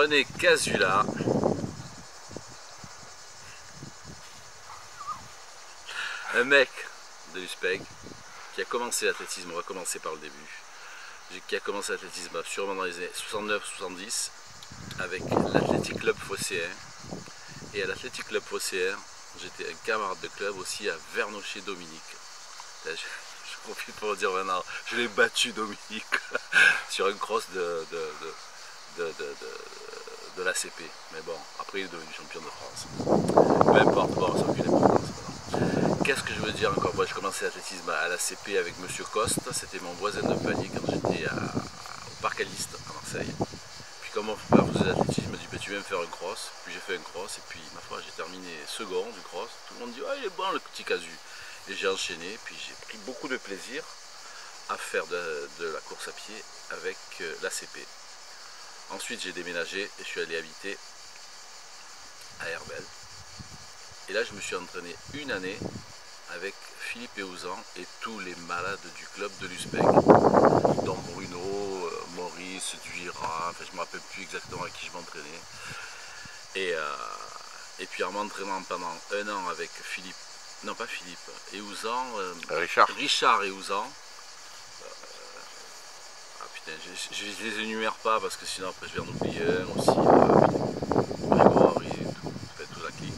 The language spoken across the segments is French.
René Casula, un mec de l'USPEG qui a commencé l'athlétisme, on va commencer par le début, qui a commencé l'athlétisme sûrement dans les années 69-70 avec l'Athletic Club Phocéen. Et à l'Athletic Club Phocéen, j'étais un camarade de club aussi à Vernochet-Dominique. Je profite pour le dire maintenant, je l'ai battu Dominique sur un cross de l'ACP. Mais bon, après il est devenu champion de France. Peu importe, bon, ça n'a aucune importance maintenant. Qu'est-ce que je veux dire encore? Moi, je commençais l'athlétisme à l'ACP avec Monsieur Coste, c'était mon voisin de palier quand j'étais au Parc Aliste à Marseille. Puis comme mon frère faisait l'athlétisme, il m'a dit bah, tu viens me faire un cross. Puis j'ai fait un cross et puis ma foi j'ai terminé second du cross. Tout le monde dit ah, il est bon le petit casu. Et j'ai enchaîné, puis j'ai pris beaucoup de plaisir à faire de la course à pied avec l'ACP. Ensuite j'ai déménagé et je suis allé habiter à Herbel. Et là je me suis entraîné une année avec Philippe Eouzan et tous les malades du club de l'USPEG, dont Bruno, Maurice, Duira, enfin je ne me rappelle plus exactement à qui je m'entraînais. Et puis en m'entraînant pendant un an avec Philippe, non pas Philippe, Eouzan, Richard Eouzan. Ah putain, je ne les énumère pas parce que sinon après je vais en oublier un aussi, Grégory et tout, fait toute la clique.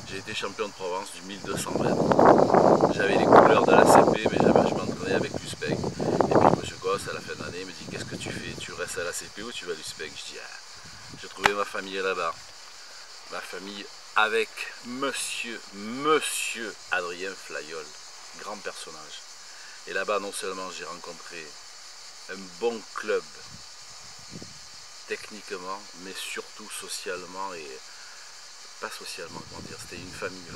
J'ai été champion de Provence du 1200 mètres. J'avais les couleurs de la CP, mais je m'entraînais avec l'USPEG. Et puis M. Gosse, à la fin de l'année, me dit qu'est-ce que tu fais? Tu restes à la CP ou tu vas à l'USPEG? Je dis ah, j'ai trouvé ma famille là-bas. Ma famille avec monsieur Adrien Flayol, grand personnage. Et là-bas, non seulement j'ai rencontré un bon club techniquement, mais surtout socialement et pas socialement, comment dire, c'était une famille,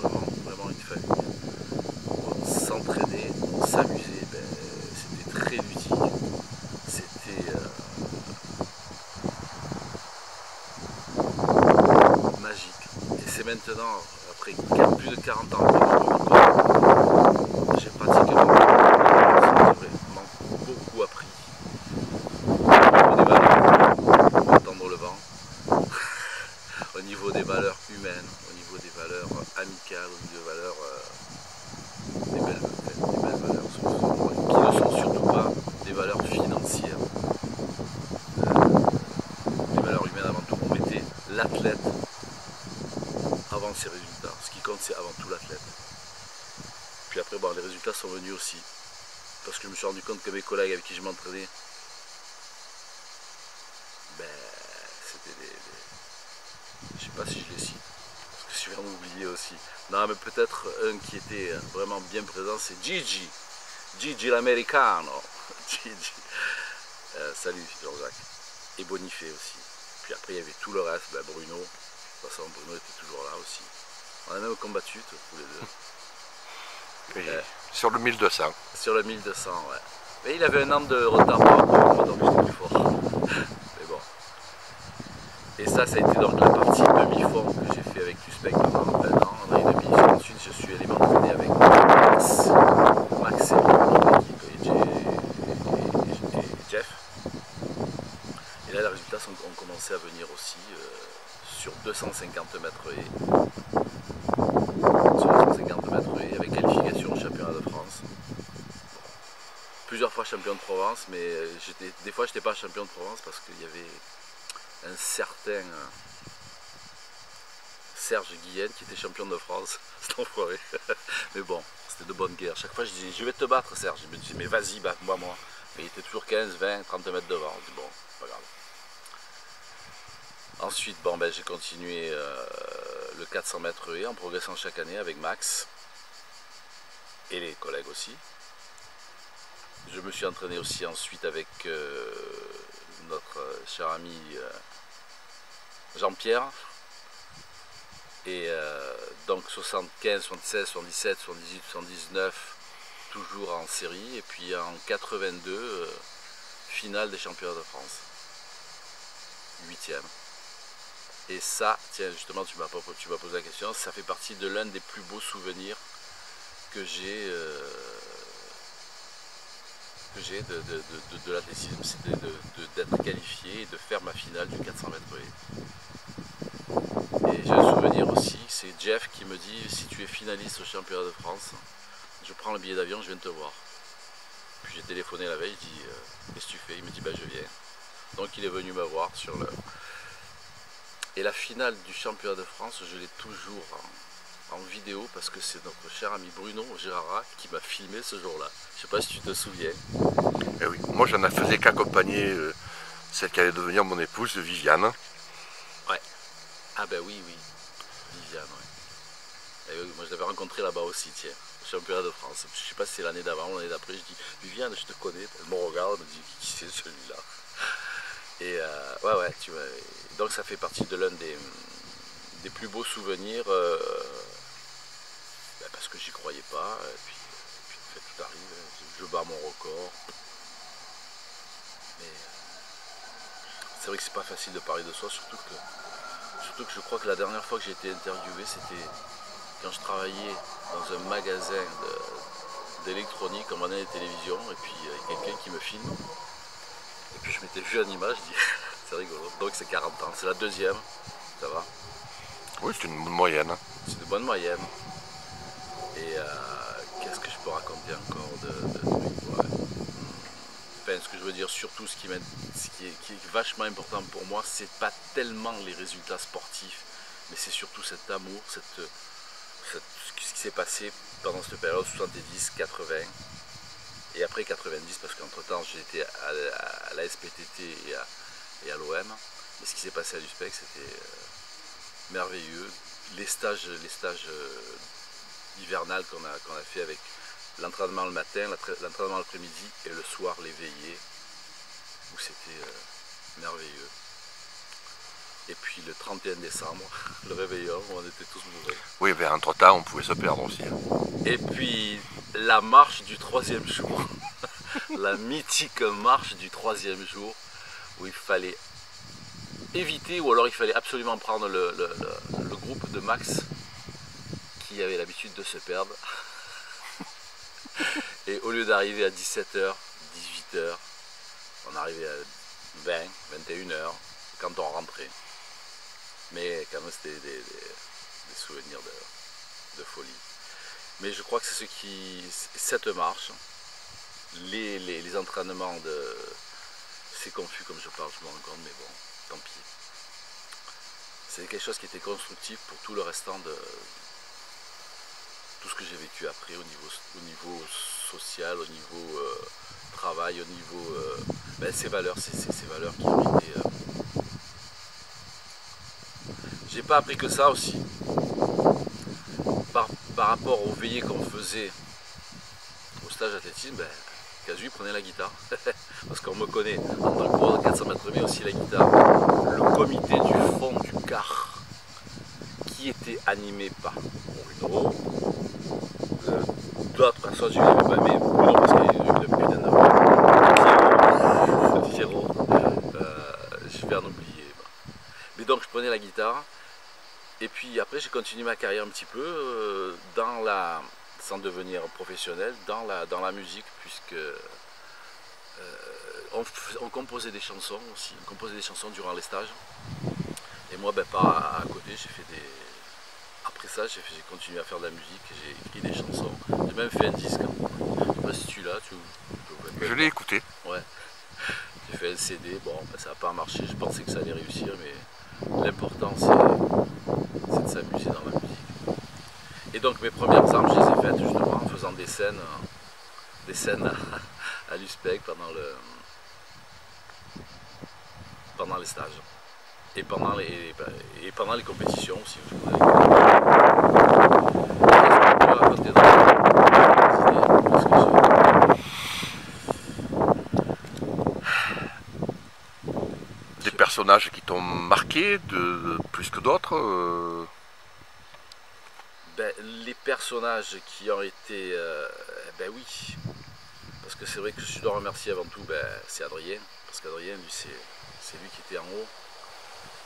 vraiment une famille. On s'entraînait, on s'amusait, ben, c'était très ludique, c'était magique. Et c'est maintenant, après plus de 40 ans, j'ai pratiquement beaucoup appris. Au niveau des valeurs, entendre le vent, au niveau des valeurs humaines, au niveau des valeurs amicales, au niveau des valeurs, des belles valeurs, qui ne sont surtout pas des valeurs financières. Les valeurs humaines avant tout, on mettait l'athlète avant ses résultats. Ce qui compte, c'est avant tout l'athlète. Puis après, bon, les résultats sont venus aussi. Parce que je me suis rendu compte que mes collègues avec qui je m'entraînais, ben, c'était des... Je sais pas si je les cite, parce que je viens d'oublier aussi. Non, mais peut-être un qui était vraiment bien présent, c'est Gigi. Gigi l'americano. Gigi. Salut Jean-Jacques. Et Bonifay aussi. Puis après, il y avait tout le reste. Ben, Bruno. De toute façon, Bruno était toujours là aussi. On a même combattu tous les deux. Oui, sur le 1200. Sur le 1200, ouais. Mais il avait un an de retard par rapport à moi, donc j'étais plus fort. Mais bon. Et ça a été donc la partie demi-fond que j'ai fait avec l'USPEG pendant un an, un an et demi. Ensuite, je suis allé m'entraîner avec Max et Jeff. Et là, les résultats ont commencé à venir aussi sur 250 mètres haies. Sur 250 mètres haies, avec qualification au championnat de France. Plusieurs fois champion de Provence, mais des fois, je n'étais pas champion de Provence parce qu'il y avait un certain Serge Guillen qui était champion de France, c'est enfoiré. Mais bon, c'était de bonne guerre. Chaque fois je disais je vais te battre Serge, il me disait mais vas-y batte-moi moi. Mais il était toujours 15, 20, 30 mètres devant. Je dis bon, pas grave. Ensuite bon, ben, j'ai continué le 400 mètres haies en progressant chaque année avec Max et les collègues aussi. Je me suis entraîné aussi ensuite avec notre cher ami Jean-Pierre. Et donc 75, 76, 77, 78, 79, toujours en série. Et puis en 82, finale des championnats de France. 8e. Et ça, tiens justement tu m'as posé la question, ça fait partie de l'un des plus beaux souvenirs que j'ai que j'ai de l'athlétisme, c'est d'être qualifié et de faire ma finale du 400 mètres haies. Et j'ai un souvenir aussi, c'est Jeff qui me dit, si tu es finaliste au championnat de France, je prends le billet d'avion, je viens te voir. Puis j'ai téléphoné la veille, je dis, qu'est-ce que tu fais? Il me dit, je viens. Donc il est venu me voir sur le... Et la finale du championnat de France, je l'ai toujours en vidéo parce que c'est notre cher ami Bruno Girard qui m'a filmé ce jour-là. Je ne sais pas si tu te souviens. Eh oui, moi j'en faisais qu'accompagner celle qui allait devenir mon épouse, Viviane. Ouais. Ah ben oui, Viviane, ouais. Et oui, moi je l'avais rencontrée là-bas aussi, tiens, au championnat de France. Je ne sais pas si c'est l'année d'avant ou l'année d'après, je dis, Viviane, je te connais. Elle me regarde, elle me dit, qui c'est celui-là? Et ouais, tu vois. Donc ça fait partie de l'un des plus beaux souvenirs. Parce que j'y croyais pas, et puis en fait tout arrive, je bats mon record. Mais c'est vrai que c'est pas facile de parler de soi, surtout que je crois que la dernière fois que j'ai été interviewé, c'était quand je travaillais dans un magasin d'électronique, on vendait des télévisions, et puis il y a quelqu'un qui me filme, et puis je m'étais vu en image, je dis, c'est rigolo, donc c'est 40 ans, c'est la deuxième, ça va? Oui, c'est une bonne moyenne. C'est une bonne moyenne. Et qu'est-ce que je peux raconter encore de ouais. Enfin, ce que je veux dire, surtout ce qui est vachement important pour moi, c'est pas tellement les résultats sportifs, mais c'est surtout cet amour, ce qui s'est passé pendant cette période 70, 80 et après 90, parce qu'entre temps j'étais à la SPTT et à l'OM, mais ce qui s'est passé à l'USPEC c'était merveilleux. Les stages hivernal qu'on a fait avec l'entraînement le matin, l'entraînement l'après-midi et le soir les veillées où c'était merveilleux. Et puis le 31 décembre, le réveillon, où on était tous bourrés. Oui, mais entre temps on pouvait se perdre aussi. Et puis la marche du 3e jour, la mythique marche du 3e jour où il fallait éviter ou alors il fallait absolument prendre le groupe de Max qui avait l'habitude de se perdre. Et au lieu d'arriver à 17h, 18h, on arrivait à 20, 21h quand on rentrait. Mais quand même c'était des souvenirs de folie. Mais je crois que c'est cette marche, les entraînements c'est confus comme je parle, je me rends compte, mais bon, tant pis. C'est quelque chose qui était constructif pour tout le restant de tout ce que j'ai vécu après au niveau social, au niveau travail, au niveau ces valeurs, ces valeurs qui ont été. J'ai pas appris que ça aussi. Par rapport aux veillées qu'on faisait au stage d'athlétisme, Casu prenait la guitare. Parce qu'on me connaît en tant que coureur de 400 mètres, mais aussi la guitare. Le comité du fond du car qui était animé par Bruno. D'autres personnes, je ne les pas aimé, Bruno parce qu'il est une putain de Pierrot, je vais en oublier. Mais donc je prenais la guitare, et puis après j'ai continué ma carrière un petit peu sans devenir professionnel, dans la musique, puisque on composait des chansons aussi, on composait des chansons durant les stages. Et moi, à côté, j'ai fait des... Après ça, j'ai continué à faire de la musique, j'ai écrit des chansons, j'ai même fait un disque. Je sais pas si tu l'as, je l'ai écouté. Ouais. J'ai fait un CD, bon, ça n'a pas marché, je pensais que ça allait réussir, mais l'important c'est de s'amuser dans la musique. Et donc mes premières armes, je les ai faites justement en faisant des scènes à l'USPEC pendant les stages. Et pendant les compétitions aussi. Des personnages qui t'ont marqué plus que d'autres Les personnages qui ont été... oui. Parce que c'est vrai que je dois remercier avant tout, c'est Adrien. Parce qu'Adrien, lui, c'est lui qui était en haut.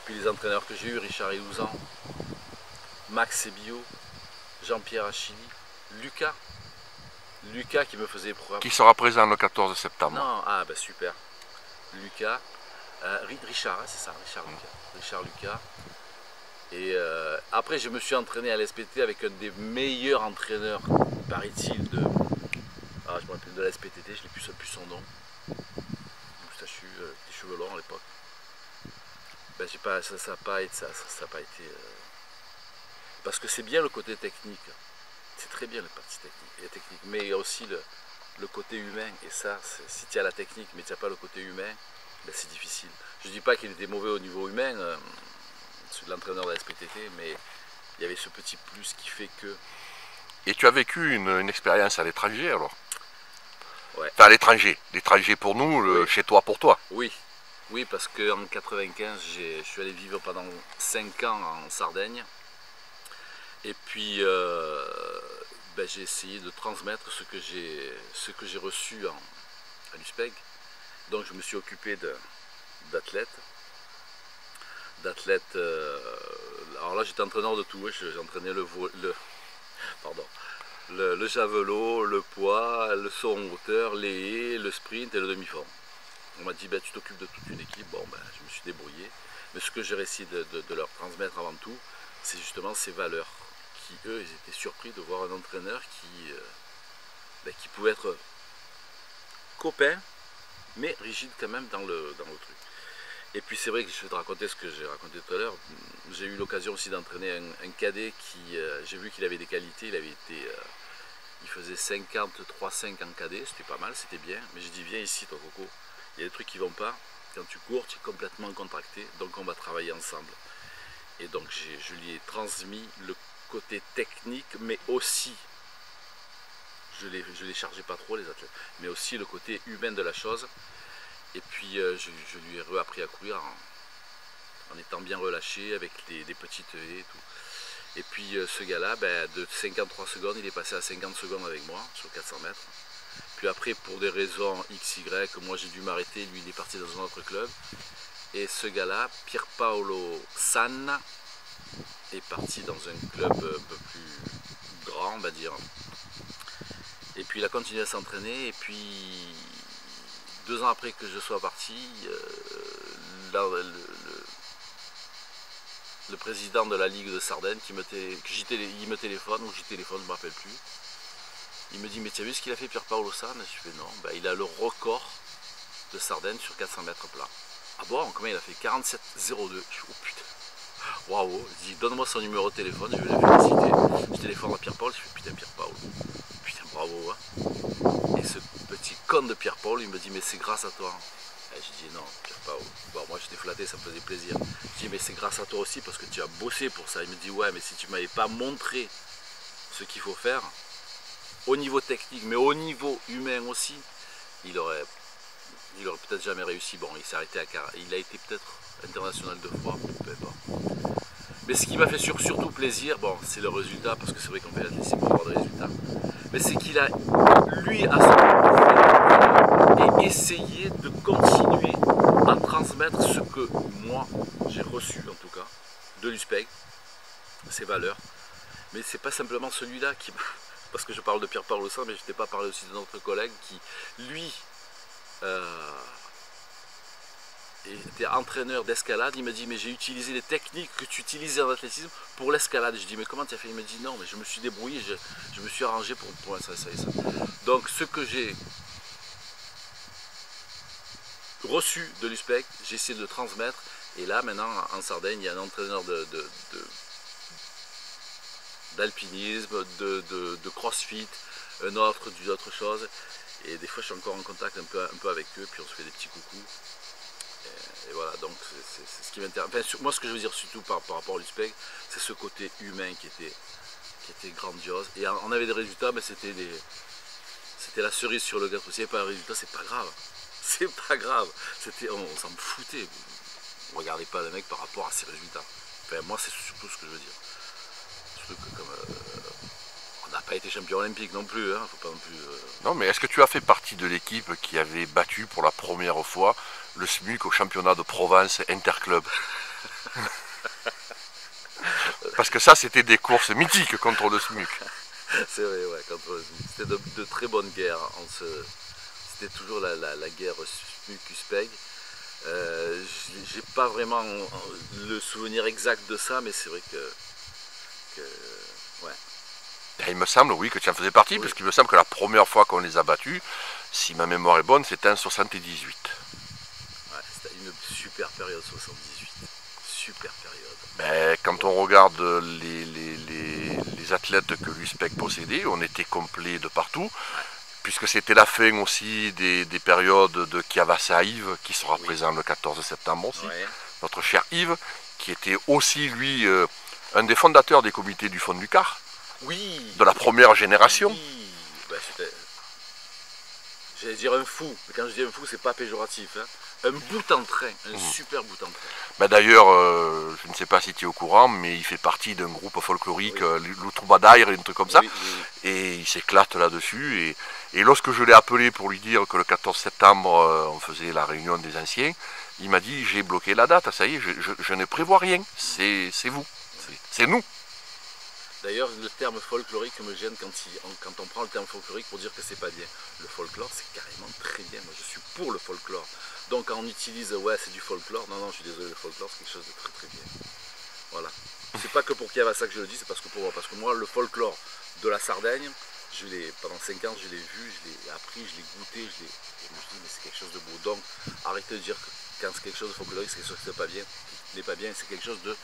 Puis les entraîneurs que j'ai eus, Richard Elouzan, Max Sebio, Jean-Pierre Achilly, Lucas, Lucas qui me faisait les programmes. Qui sera présent le 14 septembre. Non, ah bah super. Lucas, Richard, hein, c'est ça, Richard Lucas. Et après, je me suis entraîné à l'SPT avec un des meilleurs entraîneurs, paraît-il, je me rappelle de la SPTT, je n'ai plus son nom. Moustachu, des cheveux longs à l'époque. Ben, ça n'a pas été. Parce que c'est bien le côté technique. C'est très bien la partie technique. Mais il y a aussi le côté humain. Et ça, si tu as la technique, mais tu n'as pas le côté humain, ben, c'est difficile. Je ne dis pas qu'il était mauvais au niveau humain, c'est l'entraîneur de la SPTT, mais il y avait ce petit plus qui fait que... Et tu as vécu une expérience à l'étranger alors? Ouais. Enfin, à l'étranger pour nous, oui. Chez toi pour toi. Oui, oui, parce qu'en 95, je suis allé vivre pendant 5 ans en Sardaigne. Et puis, ben, j'ai essayé de transmettre ce que j'ai reçu à l'USPEG. Donc, je me suis occupé d'athlètes. Alors là, j'étais entraîneur de tout. J'entraînais le javelot, le poids, le saut en hauteur, les haies, le sprint et le demi-fond. On m'a dit, ben, tu t'occupes de toute une équipe. Bon, ben, je me suis débrouillé. Mais ce que j'ai réussi de leur transmettre avant tout, c'est justement ces valeurs. Qui, eux, ils étaient surpris de voir un entraîneur qui pouvait être copain, mais rigide quand même dans le truc. Et puis c'est vrai que je vais te raconter ce que j'ai raconté tout à l'heure. J'ai eu l'occasion aussi d'entraîner un cadet qui, j'ai vu qu'il avait des qualités. Il faisait 53,5 en cadet, c'était pas mal, c'était bien. Mais j'ai dit, viens ici toi Coco, il y a des trucs qui vont pas. Quand tu cours, tu es complètement contracté, donc on va travailler ensemble. Et donc je lui ai transmis le côté technique, mais aussi, je les chargeais pas trop les athlètes, mais aussi le côté humain de la chose. Et puis je lui ai réappris à courir en étant bien relâché avec des petites haies et tout. Et puis ce gars-là, ben, de 53 secondes, il est passé à 50 secondes avec moi sur 400 mètres. Puis après, pour des raisons XY, moi j'ai dû m'arrêter, lui il est parti dans un autre club. Et ce gars-là, Pierpaolo San, est parti dans un club un peu plus grand, on va dire. Et puis il a continué à s'entraîner, et puis 2 ans après que je sois parti, le président de la Ligue de Sardaigne il me téléphone, ou j'y téléphone, je ne me rappelle plus. Il me dit, mais tu as vu ce qu'il a fait Pierpaolo San? Je fais non, ben, il a le record de Sardaigne sur 400 mètres plat. Ah bon, comment il a fait 47,02? Je fais oh putain, waouh. Je dis, donne-moi son numéro de téléphone, je vais le féliciter. Je téléphone à Pierre-Paul, je fais putain Pierre-Paul, putain bravo. Hein. Et ce petit con de Pierre-Paul, il me dit, mais c'est grâce à toi. Et je dis non, Pierre-Paul. Bon, moi j'étais flatté, ça me faisait plaisir. Je dis, mais c'est grâce à toi aussi parce que tu as bossé pour ça. Il me dit, ouais, mais si tu m'avais pas montré ce qu'il faut faire, au niveau technique, mais au niveau humain aussi, il aurait peut-être jamais réussi. Bon, il s'est arrêté à Car. Il a été peut-être international 2 fois, peu importe. Mais ce qui m'a fait surtout plaisir, bon, c'est le résultat, parce que c'est vrai qu'on fait l'athlétisme pour avoir des résultats. Mais c'est qu'il a, lui, à son niveau, et essayé de continuer à transmettre ce que moi, j'ai reçu, en tout cas, de l'USPEG, ses valeurs. Mais c'est pas simplement celui-là qui m'a... Parce que je parle de Pierre-Paul San, mais je t'ai pas parlé aussi de notre collègue qui, lui, était entraîneur d'escalade. Il me dit, mais j'ai utilisé les techniques que tu utilisais en athlétisme pour l'escalade. Je dis, mais comment tu as fait? Il me dit, non, mais je me suis débrouillé, je me suis arrangé pour ça et ça. Donc ce que j'ai reçu de l'USPEG, j'ai essayé de le transmettre. Et là, maintenant, en Sardaigne, il y a un entraîneur d'alpinisme, de crossfit, un autre d'autre chose. Et des fois, je suis encore en contact un peu avec eux, puis on se fait des petits coucous. Et voilà, donc c'est ce qui m'intéresse. Enfin, moi, ce que je veux dire surtout par rapport à l'USPEG, c'est ce côté humain qui était grandiose. Et on avait des résultats, mais c'était la cerise sur le gâteau. S'il n'y avait pas de résultat, c'est pas grave. C'est pas grave. On s'en foutait. On ne regardait pas le mec par rapport à ses résultats. Enfin, moi, c'est surtout ce que je veux dire. Surtout que comme on n'a pas été champion olympique non plus, hein, faut pas non plus. Non, mais est-ce que tu as fait partie de l'équipe qui avait battu pour la première fois le SMUC au championnat de Provence Interclub? Parce que ça, c'était des courses mythiques contre le SMUC. C'est vrai, ouais, c'était de très bonnes guerres. C'était toujours la guerre SMUC-USPEG. J'ai pas vraiment le souvenir exact de ça, mais c'est vrai que ouais. Et il me semble, oui, que tu en faisais partie, Oui. parce qu'il me semble que la première fois qu'on les a battus, si ma mémoire est bonne, c'était en 78. Ouais, c'était une super période 78. Super période. Ben, quand on regarde les athlètes que l'USPEC possédait, on était complet de partout, Ouais. puisque c'était la fin aussi des périodes de Kiavassa Yves, qui sera Oui. présent le 14 septembre aussi, Ouais. notre cher Yves, qui était aussi, lui, un des fondateurs des comités du Fond du Car, Oui. de la première génération. Oui. Ben, j'allais dire un fou, mais quand je dis un fou, c'est pas péjoratif. Hein. Un bout en train, un super bout en train. Ben d'ailleurs, je ne sais pas si tu es au courant, mais il fait partie d'un groupe folklorique, Oui. l'Outroubadaïr, un truc comme ça, Oui, oui. et il s'éclate là-dessus. Et lorsque je l'ai appelé pour lui dire que le 14 septembre, on faisait la réunion des anciens, il m'a dit, j'ai bloqué la date, ça y est, je ne prévois rien, c'est vous, c'est nous. D'ailleurs, le terme folklorique me gêne quand on prend le terme folklorique pour dire que c'est pas bien. Le folklore, c'est carrément très bien. Moi, je suis pour le folklore. Donc, quand on utilise, ouais, c'est du folklore, non, je suis désolé, le folklore, c'est quelque chose de très très bien. Voilà. C'est pas que pour Kiavassa que je le dis, c'est parce que pour moi. Parce que moi, le folklore de la Sardaigne, pendant 5 ans, je l'ai vu, je l'ai appris, je l'ai goûté, et je me dis, mais c'est quelque chose de beau. Donc, arrêtez de dire que quand c'est quelque chose de folklorique, c'est quelque chose qui n'est pas bien. Qui n'est pas bien, c'est quelque chose de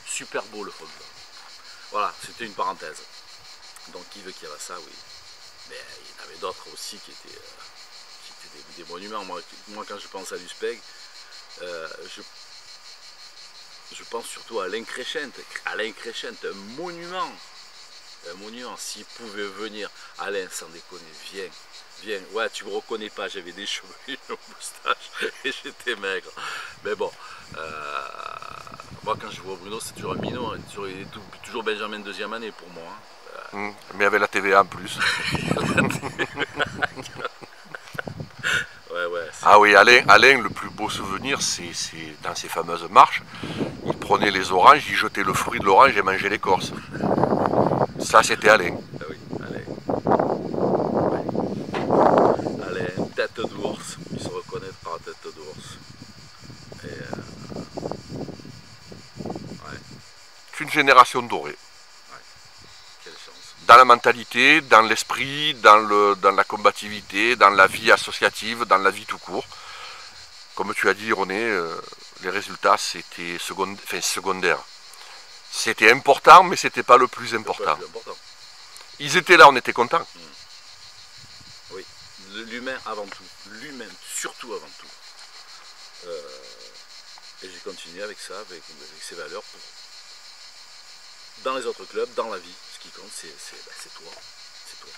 super beau, le folklore. Voilà, c'était une parenthèse. Donc Yves Kiavassa, oui. Mais il y en avait d'autres aussi qui étaient des monuments. Moi, quand je pense à l'USPEG, je pense surtout à Alain Crescent. Alain Crescent, un monument. Un monument. S'il pouvait venir, Alain, sans déconner, viens. Viens. Ouais, tu me reconnais pas, j'avais des cheveux et une moustache et j'étais maigre. Mais bon, moi quand je vois Bruno, c'est toujours un minot. Hein. Il est toujours Benjamin deuxième année pour moi. Hein. Mais avec la TVA en plus. Ouais, ah oui, Alain, le plus beau souvenir, c'est dans ces fameuses marches, il prenait les oranges, il jetait le fruit de l'orange et mangeait l'écorce. Ça, c'était Alain. Ah oui, Alain. Ouais. Alain, tête d'ours, il se reconnaîtra tête d'ours. Ouais. C'est une génération dorée. Ouais. Quelle chance. Dans la mentalité, dans l'esprit, dans la combativité, dans la vie associative, dans la vie tout court. Comme tu as dit, René, les résultats, c'était secondaire. C'était important, mais c'était pas le plus important. Ils étaient là, on était contents. Oui, l'humain avant tout. L'humain surtout avant tout. Et j'ai continué avec ça, avec ces valeurs. Dans les autres clubs, dans la vie, ce qui compte, c'est toi. C'est toi.